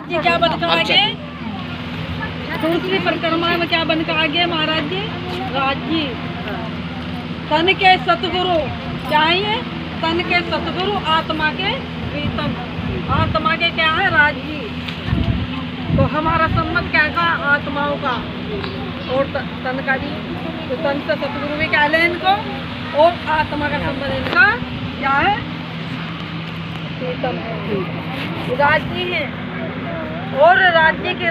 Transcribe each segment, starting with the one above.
जी क्या बन कर आगे, दूसरी परिक्रमा में क्या बन कर आगे महाराज जी? राज्य। तन के सतगुरु चाहिए, तन के सतगुरु आत्मा के प्रीतम। आत्मा के क्या है? राज्य। तो हमारा संबंध क्या का? आत्माओं का और तन का भी। तो तन से सतगुरु भी क्या ले इनको, और आत्मा का संबंध इनका क्या है? प्रीतम है, राज्य है। और राज्य के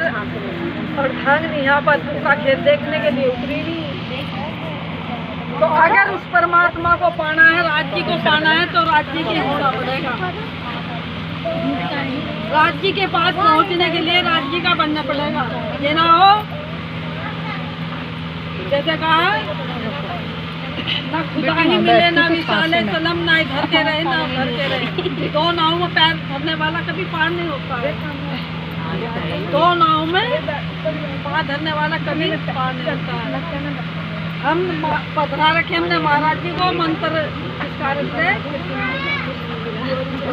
अर्धांगिनी यहाँ पर उसका खेत देखने के लिए उतरी नहीं। तो अगर उस परमात्मा को पाना है, राज्य को पाना है, तो राज्य के होना पड़ेगा। राज्य के पास पहुँचने के लिए राज्य का बनना पड़ेगा। ये ना हो जैसे कहा, ना खुदा ही मिले ना विशाले सलम, ना इधर के रहे ना उधर के रहे। दो नाव में पैर धरने वाला कभी पार नहीं होता है। दो नाव में पार धरने वाला कभी पार नहीं होता है। हम पधरा रखे हमने महाराज जी को मंत्र इस कारण से,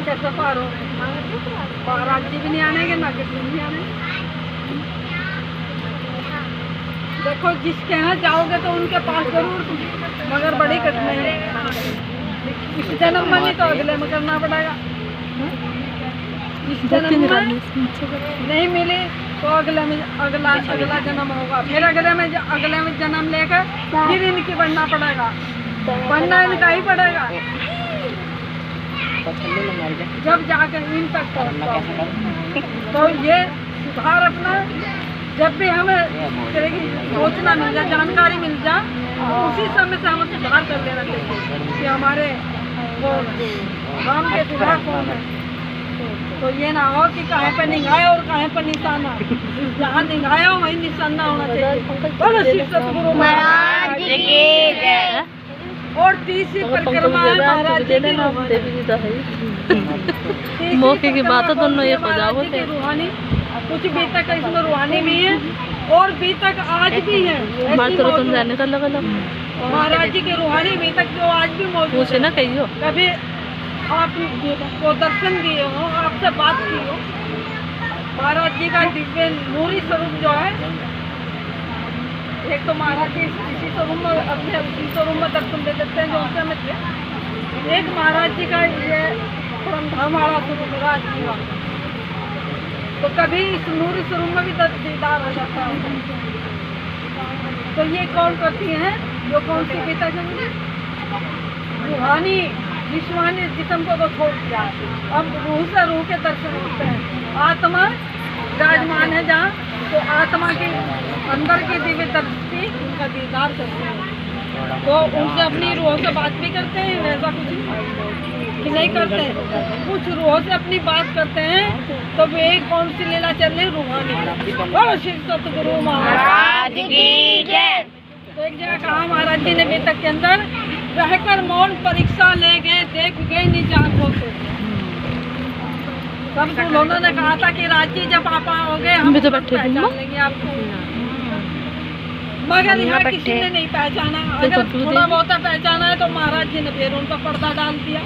कैसे पार हो? महाराज जी भी नहीं आने के, ना किसी नहीं आने। देखो जिसके यहाँ जाओगे तो उनके पास जरूर, मगर बड़ी कठिनाई है। इस जन्म में नहीं तो अगले में करना पड़ेगा। इस जन्म में नहीं मिली तो अगले में अगला जन्म होगा। फिर अगले में जन्म लेकर फिर इनकी बनना पड़ेगा। बनना इनका ही पड़ेगा, जब जाकर इन तक पहुँचता। तो ये सुधार अपना, जब भी हमें सोचना मिल जाए, जानकारी मिल जाए, उसी समय से हमें सुधार कर लेना चाहिए कि हमारे वो नाम के सुधार कौन है। तो ये ना हो कि कहीं पर निगाहे और कहीं पर निशाना, जहाँ निगाहे हो वहीं निशाना होना चाहिए। बोलो श्री सतगुरु महाराज की जय। और तीसरी परिक्रमा है महाराज जी की मौके की बात है, दोनों ये हो जाओ। रूहानी कुछ बीतक इसमें रूहानी भी है और बीतक आज भी है। जाने का लगा महाराज जी के रूहानी बीतक जो आज भी मौजूद है। ना कहियो कभी आपको दर्शन दिए हो, आपसे बात की हो, महाराज जी का दिव्य नूरी स्वरूप जो है, एक तो महाराज जी इसी स्वरूप में अपने उसी स्वरूप में दर्शन दे देते हैं जो उनसे में थे। एक महाराज जी का ये परमधाम वाला स्वरूप राज जी का, तो कभी इस नूरी स्वरूप में भी दीदार हो जाता है। तो ये कौन करती हैं? जो कौन सी पिता रूहानी विश्वानी जिस्म को तो छोड़ दिया, अब रूह से रूह के दर्शन होते हैं। आत्मा विराजमान है जहाँ, तो आत्मा के अंदर की दिव्य दृष्टि उनका दीदार करते हैं। तो उनसे अपनी रूह से बात भी करते हैं, वैसा कुछ नहीं करते हैं। कुछ रूह से अपनी बात करते हैं। तो वे कौन सी लीला चल रही? रूहानी। बोलो श्री सतगुरु महाराज की जय। तो एक जगह कहा महाराज जी ने बीतक के अंदर रहकर मौन परीक्षा ले गए, देख गए निज आंखों से। सब उन्होंने कहा था कि राज्य जब आप आओगे हम तो पहचान लेंगे आपको, मगर यहाँ किसी ने नहीं पहचाना। अगर थोड़ा बहुत पहचाना है तो महाराज जी ने फिर उन पर पर्दा डाल दिया।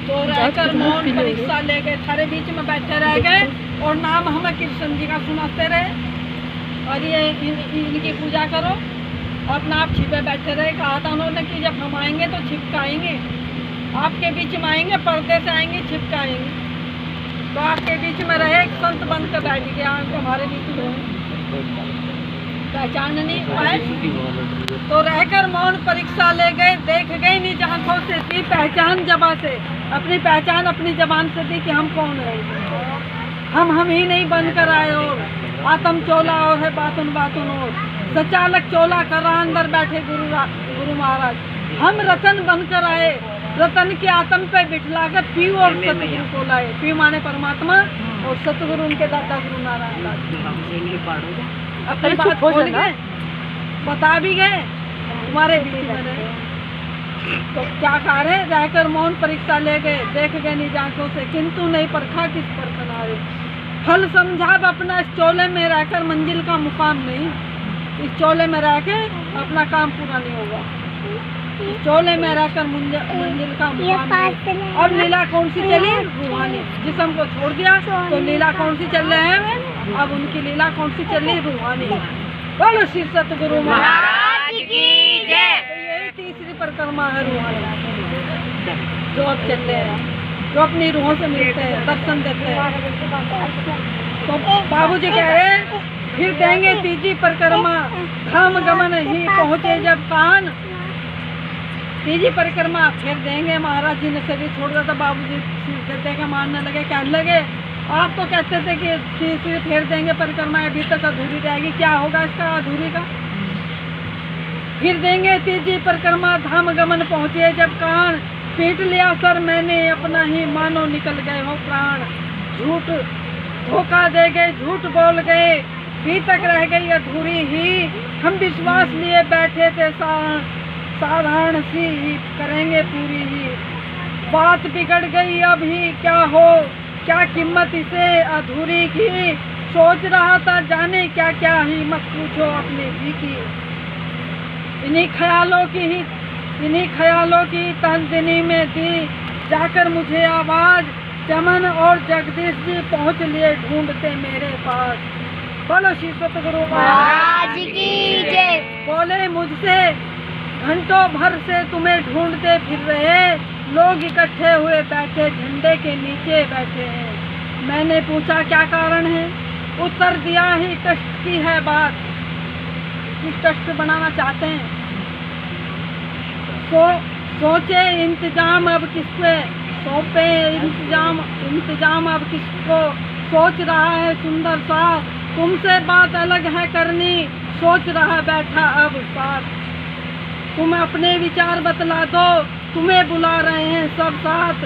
तो रहकर मौन परीक्षा ले गए, थारे बीच में बैठे रह गए और नाम हमें कृष्ण जी का सुनाते रहे और ये इनकी पूजा करो। अपना आप छिपे बैठे रहे। कहा था उन्होंने कि जब हम आएंगे तो छिपकाएंगे, आपके बीच में आएंगे, पर्दे से आएंगे, छिपकाएंगे। तो आपके बीच में रहे, एक संत बन कर बैठ गया हमारे बीच में, पहचान नहीं पाए। तो रहकर मौन परीक्षा ले गए, देख गए निज आंखों से, दी पहचान जबान से, अपनी पहचान अपनी जबान से दी कि हम कौन है। हम ही नहीं बनकर आए और आत्म चोला और है बातुन बातुन और सचालक चोला कर रहा अंदर बैठे गुरु महाराज। हम रतन बनकर आए, रतन के आत्म पे बिठला कर पीऊ और सतगुरु को लाए। पीऊ माने परमात्मा और सतगुरु उनके दादा गुरु नारायण दास। अपनी बात खोल गए, बता भी गए, तुम्हारे बीच में रहे। तो क्या कह रहे? रहकर मौन परीक्षा ले गए, देख गए निज आंखों से, किंतु नहीं परखा किस पर कनारे। फल समझा अपना इस चोले में रहकर मंजिल का मुकाम नहीं। इस चोले में रह के अपना काम पूरा नहीं होगा। चोले में रहकर मंजिल का मुकाम मिले। अब लीला कौन सी चली? रूहानी। जिस्म को छोड़ दिया तो लीला कौन सी चल रहे हैं? अब उनकी लीला कौन सी चल रही? रूहानी। बोलो श्री सतगुरु महाराज की जय। तो यही तीसरी परिक्रमा है रूहानी, जो अब चल रहे हैं, जो अपनी रूहों से मिलते हैं, दर्शन देते हैं। तो बाबूजी कह रहे हैं फिर देंगे तीजी परिक्रमा, धाम गमन ही पहुँचे जब कान। तीजी परिक्रमा फिर देंगे। महाराज जी ने शरीर छोड़ दिया था, बाबूजी कहते के मानने लगे, कहने लगे आप तो कहते थे कि तीसरी फिर देंगे परिक्रमा, अभी तक अधूरी रहेगी, क्या होगा इसका अधूरी का? फिर देंगे तीजी परिक्रमा, धाम गमन पहुँचे जब कान। पीट लिया सर मैंने अपना ही, मानो निकल गए हो प्राण। झूठ धोखा दे गए, झूठ बोल गए, भी तक रह गई अधूरी ही। हम विश्वास लिए बैठे थे साधारण सी, करेंगे पूरी ही। बात बिगड़ गई अब ही, क्या हो क्या कीमत इसे अधूरी की। सोच रहा था जाने क्या क्या ही, मत पूछो अपनी भी की। इन्हीं ख्यालों की तनदिनी में दी जाकर मुझे आवाज। चमन और जगदीश जी पहुँच लिए ढूंढते मेरे पास। बोलो श्री सतगुरु महाराज की जय। बोले मुझसे घंटों भर से तुम्हें ढूंढते फिर रहे लोग, इकट्ठे हुए बैठे झंडे के नीचे बैठे हैं। मैंने पूछा क्या कारण है? उत्तर दिया ही ट्रस्ट की है बात, किस ट्रस्ट बनाना चाहते हैं। सोचे इंतजाम अब किसके सौंपे, इंतजाम अब किसको। सोच रहा है सुंदर सा, तुमसे बात अलग है करनी, सोच रहा बैठा अब साथ। तुम अपने विचार बतला दो, तुम्हें बुला रहे हैं सब साथ।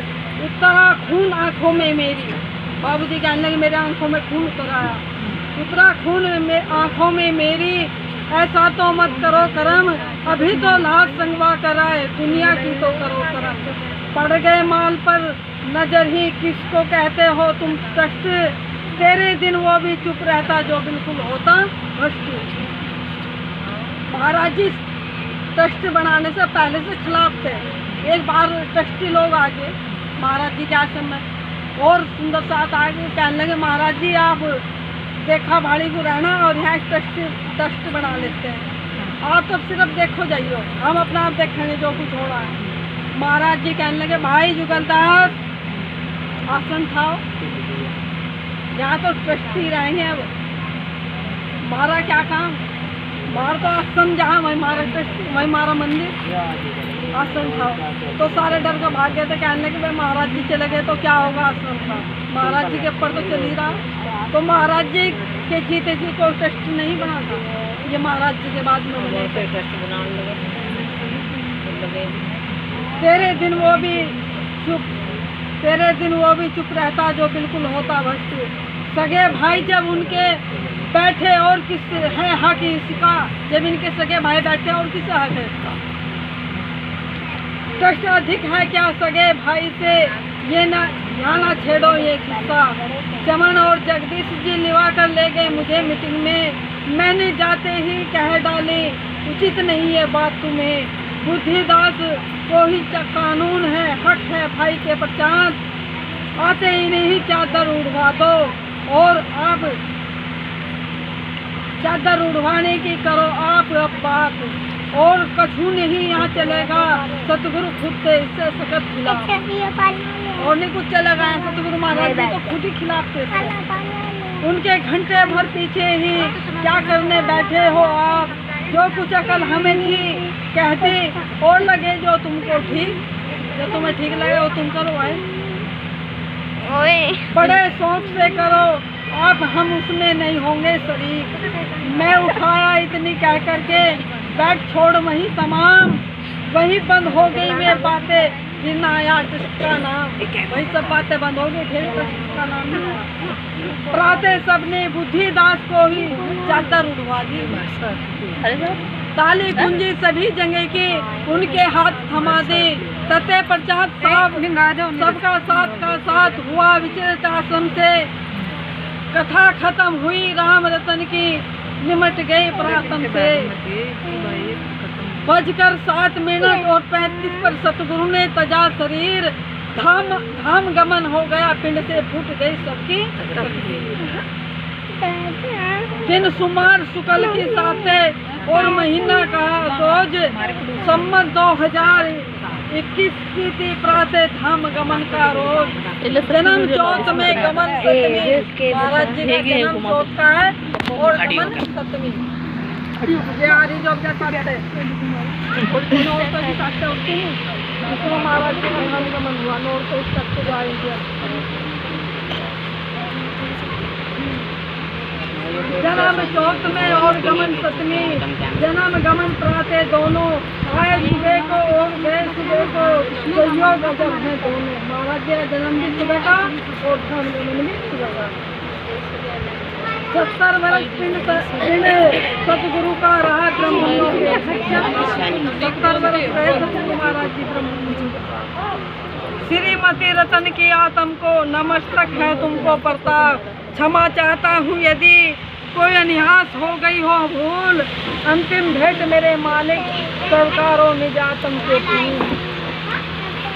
उतरा खून आंखों में मेरी, बाबूजी कहने लगे मेरे आंखों में खून उतर आया। उतरा खून आंखों में मेरी, ऐसा तो मत करो करम, अभी तो लाश संगवा कराए, दुनिया की तो करो करम। पड़ गए माल पर नजर ही, किसको कहते हो तुम कष्ट। तेरे दिन वो भी चुप रहता जो बिल्कुल होता भ्रष्ट। महाराज जी ट्रस्ट बनाने से पहले से खिलाफ थे। एक बार ट्रस्टी लोग आगे महाराज जी के आश्रम में और सुंदर साथ आगे कहने लगे महाराज जी आप देखा भाड़ी को रहना और यहाँ ट्रस्ट बना लेते हैं, आप तो सिर्फ देखो जाइए, हम अपना आप देखेंगे जो कुछ हो रहा है। महाराज जी कहने लगे भाई जुगलदास आसन खाओ, यहाँ तो ट्रस्टी रहेंगे। अब हमारा क्या काम, हमारा तो आसन जहाँ वही हमारा ट्रस्टी, वही हमारा मंदिर, आसन खाओ। तो सारे डर के भाग गए थे, कहने लगे भाई महाराज जी चले गए तो क्या होगा आसन का, महाराज जी के ऊपर तो चल ही रहा। तो महाराज जी के जीते जी कोई ट्रस्ट नहीं बना था, ये महाराज जी के बाद में बने थे ट्रस्ट बनाने लगे। तेरे दिन वो भी चुप रहता जो बिल्कुल होता भ्रष्ट। सगे भाई जब उनके बैठे और किस है हक इसका, जब इनके सगे भाई बैठे और किस हक है इसका। ट्रस्ट अधिक है क्या सगे भाई से, ये यहाँ ना छेड़ो ये किस्सा। चमन और जगदीश जी लिवा कर ले गए मुझे मीटिंग में, मैंने जाते ही कह डाली उचित नहीं है बात तुम्हें। बुद्धिदास को ही कानून है, हक है भाई के पहचान। आते ही नहीं चादर उड़वा दो, और आप चादर उड़वाने की करो आप अब बात, और कछू नहीं यहाँ चलेगा सतगुरु खुद से इससे सख्त खिलाफ, और नहीं कुछ चलेगा। सतगुरु महाराज जी तो खुद ही खिलाफ थे, उनके घंटे भर पीछे ही क्या करने बैठे हो आप। जो कुछ अकल हमें थी कहती, और लगे जो तुमको ठीक, जो तुम्हें ठीक लगे वो तुम करो भाई, बड़े शौक से करो आप, हम उसमें नहीं होंगे शरीक। मैं उठाया इतनी कह करके बैठ छोड़ वही तमाम, वही बंद हो गई वे बातें जिन आया जिसका नाम, वही सब बातें बंद हो गई, फिर का नाम नहीं आया। प्राते सबने बुद्धिदास को ही चादर उड़वा दी, ताली गुंजी सभी जगह की उनके हाथ थमा दे। तते प्रचार सबका साथ का साथ हुआ विचलित आश्रम से, कथा खत्म हुई राम रतन की, निमट गई प्रातम से। 5:07 और 35 पर सतगुरु ने तजा शरीर, धाम गमन हो गया, पिंड से फूट गई सबकी दिन सुमार शुक्ल की साथे और महीना का सोज, सम्मत 2021 की थी प्रातः धाम गमन का रोज। जन्म चौथ में गमन सतमी, महाराज जी का जन्म चौथ का है और गमन सतमी। ये आ रही जो क्या करते हैं इसमें महाराज जी का धाम गमन हुआ, नोट तो इस तक तो आएंगे। जन्म चौथ में और गमन सतमी, जन्म गमन प्रातः दोनों, आए सुबह को और गए सुबह को, संयोग अजब है दोनों। महाराज जी का जन्म भी सुबह का और धाम गमन भी सुबह का। 70 वर्ष पिंड सतगुरु का रहा ब्रह्म, 70 वर्ष रहे सतगुरु महाराज जी ब्रह्म। श्रीमती रतन की आत्म को नमस्तक है तुमको प्रताप, क्षमा चाहता हूँ यदि कोई अनिहास हो गई हो भूल, अंतिम भेंट मेरे मालिक सरकारों निजातम के फूल,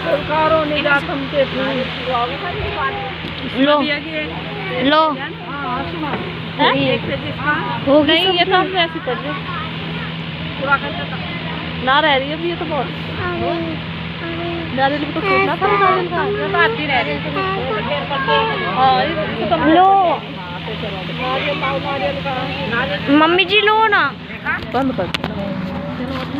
सरकारों निजातम के फूल। लो लो हो गई ये तो हमने ऐसे कर लिया पूरा कर देता ना रह रही है अभी ये तो बहुत नारियल भी तो खोलना था नारियल का तो आधी रह रही है हाँ ये तो लो नारियल का मम्मी जी लो ना बंद कर